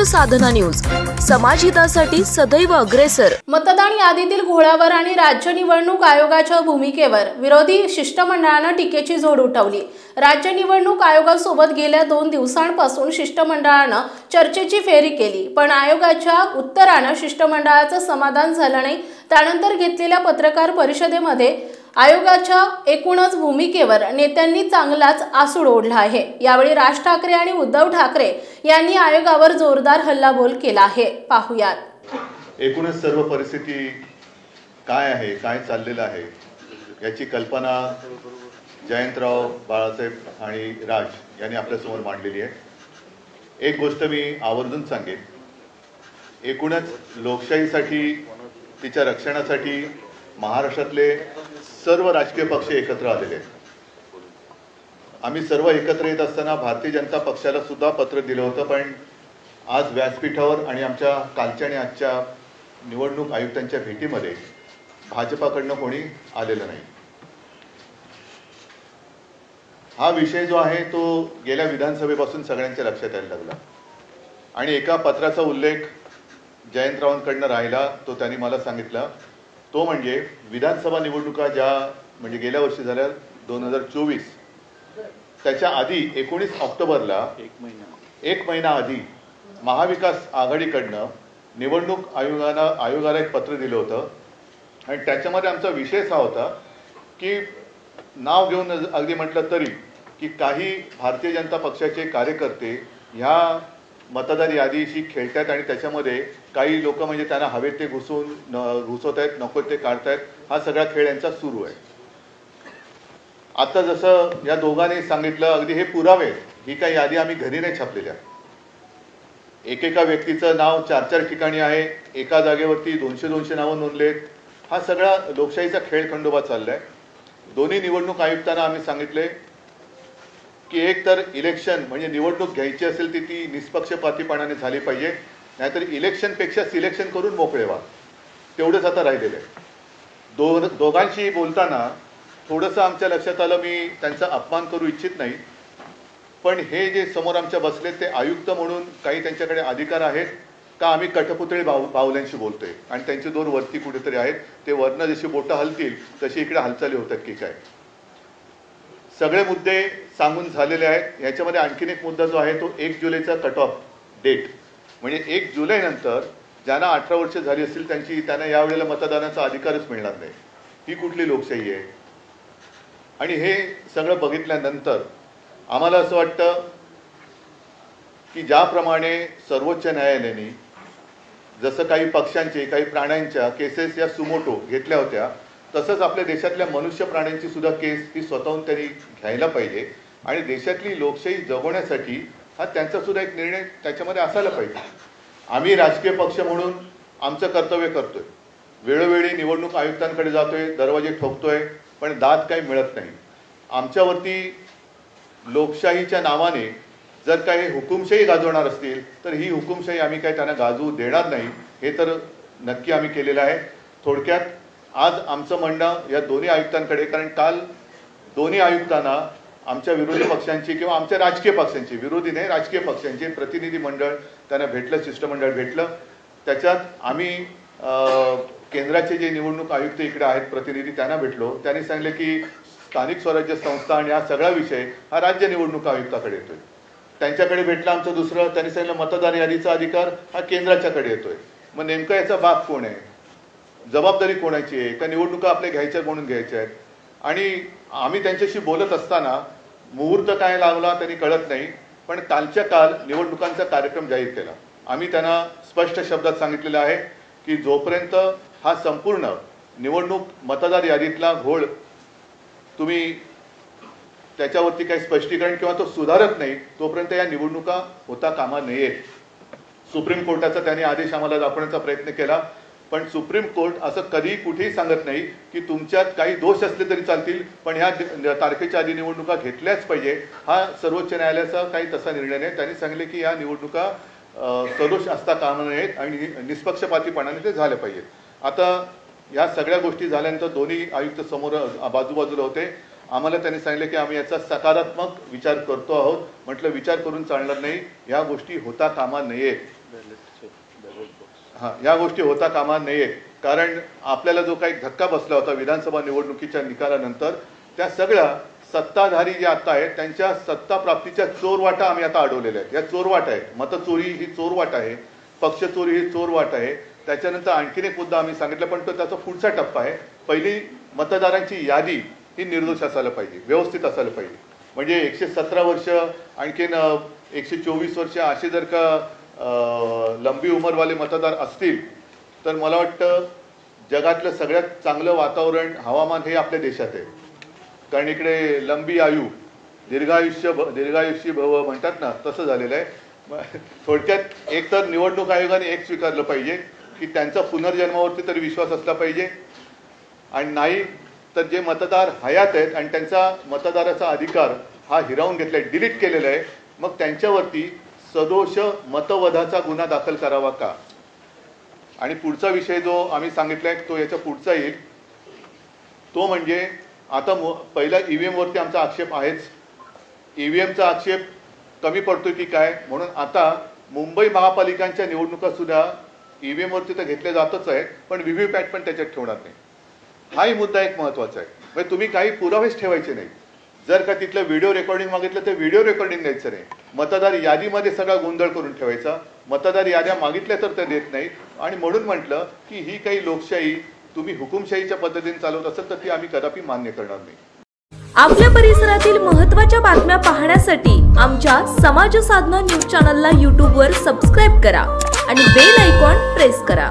स्वराज्य साधना न्यूज, समाजहितासाठी सदैव अग्रेसर। मतदान यादीतील घोळावर आणि राज्य निवडणूक आयोगाच्या भूमिकेवर विरोधी शिष्टमंडळाने टीकेची झोड उठवली। राज्य निवडणूक आयोगासोबत गेल्या 2 दिवसांपासून शिष्टमंडळाने चर्चेची फेरी केली, पण आयोगाच्या उत्तराने शिष्टमंडळाचं समाधान झालं नाही। त्यानंतर घेतलेल्या पत्रकार परिषदेमध्ये आयोगाच्या एकूणच भूमिकेवर नेत्यांनी चांगलाच आसूड ओढला आहे। यावेळी राज ठाकरे आणि उद्धव ठाकरे यांनी आयोगावर जोरदार हल्लाबोल केला आहे। पाहूयात। एकूणच सर्व परिस्थिती काय आहे, काय चाललेलं आहे याची कल्पना जयंतराव, बाळासाहेब आणि राज यांनी आपल्या समोर मांडलेली आहे। एक गोष्ट मी आवर्जून सांगेन, एकूणच लोकशाहीसाठी, तिच्या रक्षणासाठी महाराष्ट्रातले सर्व राजकीय पक्ष एकत्र आलेले आहेत। आम्ही सर्व एकत्र येत असताना भारतीय जनता पक्षाला सुद्धा पत्र दिलं होतं, पण आज व्यासपीठावर आणि आमच्या कालच्या आणि आजच्या निवडणूक आयुक्तांच्या भेटीमध्ये भाजपाकडनं कोणी आलेलं नाही। हा विषय जो आहे तो गेल्या विधानसभेपासून सगळ्यांच्या लक्षात यायला लागला आणि एका पत्राचा उल्लेख जयंतरावांकडनं राहिला, तो त्यांनी मला सांगितला। तो म्हणजे विधानसभा निवडणुका ज्या म्हणजे गेल्या वर्षी झाल्या 2024, त्याच्या आधी 19 ऑक्टोबरला एक महिना आधी महाविकास आघाडीकडनं निवडणूक आयोगाला एक पत्र दिलं होतं आणि त्याच्यामध्ये आमचा विषय हा होता की नाव घेऊन अगदी म्हटलं तरी की काही भारतीय जनता पक्षाचे कार्यकर्ते ह्या मतदार यादीशी खेळतात आणि त्याच्यामध्ये काही लोक म्हणजे त्यांना हवे ते घुसवत आहेत, नको ते काढतायत। हा सगळा खेळ यांचा सुरू आहे। आता जसं या दोघांनी सांगितलं, अगदी हे पुरावे, ही काही यादी आम्ही घरी नाही छापलेल्या। एकेका व्यक्तीचं नाव 4-4 ठिकाणी आहे, एका जागेवरती 200-200 नावं नोंदलेत। हा सगळा लोकशाहीचा खेळ खंडोबा चाललाय। दोन्ही निवडणूक आयुक्तांना आम्ही सांगितले की एक तर इलेक्शन म्हणजे निवडणूक घ्यायची असेल ती निष्पक्षपातीपणाने झाली पाहिजे, नाहीतर इलेक्शनपेक्षा सिलेक्शन करून मोकळे व्हा, तेवढंच आता राहिलेलं आहे। दोघांशी बोलताना थोडंसं आमच्या लक्षात आलं, मी त्यांचा अपमान करू इच्छित नाही, पण हे जे समोर आमच्या बसलेत ते आयुक्त म्हणून काही त्यांच्याकडे अधिकार आहेत का आम्ही कठपुतळी बाहुल्यांशी बोलतोय आणि त्यांचे दोन वरती कुठेतरी आहेत, ते वरनं जशी बोटं हलतील तशी इकडे हालचाली होतात की काय। सगळे मुद्दे सांगून झालेले आहेत। याच्यामध्ये आणखीन एक मुद्दा जो आहे तो 1 जुलैचा कट ऑफ डेट, म्हणजे 1 जुलै नंतर ज्यांना 18 वर्ष झाली असतील त्यांना यावेळेला मतदानाचा अधिकारच मिळणार नाही। ही कुठली लोकशाही आहे? आणि हे सगळं बघितल्यानंतर आम्हाला असं वाटतं की ज्याप्रमाणे सर्वोच्च न्यायालयाने जसं काही पक्षांचे, काही प्राण्यांच्या केसेस या सुमोटो घेतल्या होत्या, तसंच आपल्या देशातल्या मनुष्य प्राण्यांची सुद्धा केस ही स्वतःहून त्यांनी घ्यायला पाहिजे आणि देशातली लोकशाही जगवण्यासाठी हा त्यांचा सुद्धा एक निर्णय त्याच्यामध्ये असायला पाहिजे। आम्ही राजकीय पक्ष म्हणून आमचं कर्तव्य करतोय, वेळोवेळी निवडणूक आयुक्तांकडे जातोय, दरवाजे ठोकतोय, पण दाद काही मिळत नाही। आमच्यावरती लोकशाहीच्या नावाने जर काही हुकुमशाही गाजवणार असतील तर ही हुकुमशाही आम्ही काही त्यांना गाजवू देणार नाही, हे तर नक्की आम्ही केलेलं आहे। थोडक्यात आज आमचं म्हणणं या दोन्ही आयुक्तांकडे, कारण काल दोन्ही आयुक्तांना आमच्या विरोधी पक्षांची किंवा आमच्या राजकीय पक्षांची, विरोधी नाही राजकीय पक्षांचे प्रतिनिधी मंडळ त्यांना भेटलं, शिष्टमंडळ भेटलं। त्याच्यात आम्ही केंद्राचे जे निवडणूक आयुक्त इकडे आहेत प्रतिनिधी त्यांना भेटलो। त्यांनी सांगितले की स्थानिक स्वराज्य संस्था आणि हा सगळा विषय हा राज्य निवडणूक आयुक्ताकडे येतोय। त्यांच्याकडे भेटलं आमचं दुसरं, त्यांनी सांगितलं मतदार यादीचा अधिकार हा केंद्राच्याकडे येतोय। मग नेमका याचा बाप कोण आहे? जबाबदारी कोणाची आहे? का निवडणुका आपल्या घ्यायच्या म्हणून घ्यायच्या आहेत? आणि आम्ही त्यांच्याशी बोलत असताना मुहूर्त काय लावला त्यांनी कळत नाही, पण कालच्या काल निवडणुकांचा कार्यक्रम जाहीर केला। आम्ही त्यांना स्पष्ट शब्दात सांगितलेलं आहे की जोपर्यंत हा संपूर्ण निवडणूक मतदार यादीतला घोळ तुम्ही त्याच्यावरती काही स्पष्टीकरण किंवा तो सुधारत नाही, तोपर्यंत या निवडणुका होता कामा नयेत। सुप्रीम कोर्टाचा त्यांनी आदेश आम्हाला दाखवण्याचा प्रयत्न केला, पण सुप्रीम कोर्ट असं कधी कुठेही सांगत नाही की तुमच्यात काही दोष असले तरी चालतील, पण ह्या तारखेच्या आधी निवडणुका घेतल्याच पाहिजे। हा सर्वोच्च न्यायालयाचा काही तसा निर्णय नाही। त्यांनी सांगितले की या निवडणुका सदोष असता कामा नयेत आणि निष्पक्षपातीपणाने ते झाले पाहिजेत। आता या सगळ्या गोष्टी झाल्यानंतर दोन्ही आयुक्त समोर बाजूबाजूला होते। आम्हाला त्यांनी सांगितले की आम्ही याचा सकारात्मक विचार करतो आहोत। म्हटलं विचार करून चालणार नाही, या गोष्टी होता कामा नयेत। हां, या गोष्टी होता कामा नयेत. कारण आपल्याला जो काही धक्का बसला होता विधानसभा निवडणुकीच्या निकालानंतर, त्या सगळ्या सत्ताधारी जे आता आहेत त्यांच्या सत्ता प्राप्तीच्या चोरवाटा आम्ही आता अडवलेल्या आहेत. या चोरवाट आहेत. मतचोरी ही चोरवाट आहे, पक्षचोरी ही चोरवाट आहे. त्याच्यानंतर आणखीन एक मुद्दा आम्ही सांगितला, पण तो त्याचा पुढचा टप्पा आहे. पहिली मतदारांची यादी ही निर्दोष असायला पाहिजे, व्यवस्थित असायला पाहिजे. म्हणजे 117 वर्ष आणखीन 124 वर्ष असे जर का लंबी उमरवाले मतदार असतील तर मला वाटतं जगातलं सगळ्यात चांगलं वातावरण, हवामान हे आपल्या देशात आहे. कारण इकडे लंबी आयु, दीर्घायुष्य भव म्हणतात ना, तसं झालेलं आहे. थोडक्यात एक तर निवडणूक आयोगाने एक स्वीकारलं पाहिजे की त्यांचा पुनर्जन्मावरती तरी विश्वास असला पाहिजे, आणि नाही तर जे मतदार हयात आहेत आणि त्यांचा मतदाराचा अधिकार हा हिरावून घेतला आहे, डिलीट केलेला आहे, मग त्यांच्यावरती सदोष मतवधाचा गुन्हा दाखल करावा का. आणि पुढचा विषय जो आम्ही सांगितलाय तो याच्या पुढचा येईल, तो म्हणजे आता पहिला EVM वरती आमचा आक्षेप आहेच. EVMचा आक्षेप कमी पडतोय की काय, म्हणून आता मुंबई महापालिकांच्या निवडणुका सुद्धा EVM वरती तर घेतल्या जातच आहेत, पण VVPAT पण त्याच्यात ठेवणार नाही. हाही मुद्दा एक महत्त्वाचा आहे. म्हणजे तुम्ही काही पुरावेच ठेवायचे नाही. जर का तिथलं व्हिडिओ रेकॉर्डिंग मागितलं तर व्हिडिओ रेकॉर्डिंग द्यायचं नाही. मतदार यादीमध्ये सगळा गोंधळ करून ठेवायचा. मतदार याद्या मागितल्या तर ते देत नाहीत. आणि म्हणून म्हटलं की ही काही लोकशाही तुम्ही हुकुमशाहीच्या पद्धतीने चालवत असेल तर ती आम्ही कदापि मान्य करणार नाही. आपल्या परिसरातील महत्त्वाच्या बातम्या पाहण्यासाठी आमच्या समाज साधना न्यूज चॅनलला YouTube वर सबस्क्राईब करा आणि बेल आयकॉन प्रेस करा.